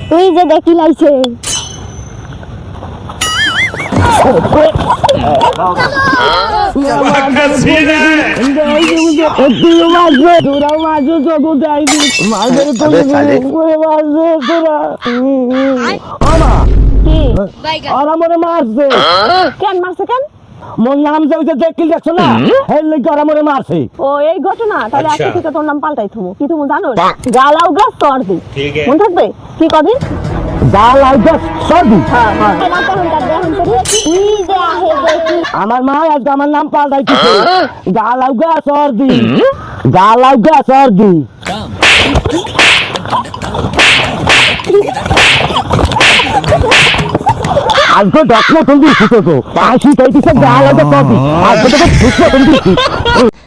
তুই যে দেখি লাইছে মারছে কেন মারছে কেন মোর নাম যে দেখি দেখছো না এর লাগি ওরা মরে মারছে ও এই ঘটনা তাহলে আজকে থেকে তোর নাম পাল্টাই থমু কি তুমি জানো গালাও গাছ সর্দি মনে থাকবে কি কদিন গালাও গাছ সর্দি হ্যাঁ হ্যাঁ আমার মা আজ আমার নাম পাল্টাইছে গালাও গাছ সর্দি গালাও গাছ সর্দি আজকে দেখো তুমি দিচ্ছি তো আসি তাই দিচ্ছে গালাও গাছ সর্দি আজকে তো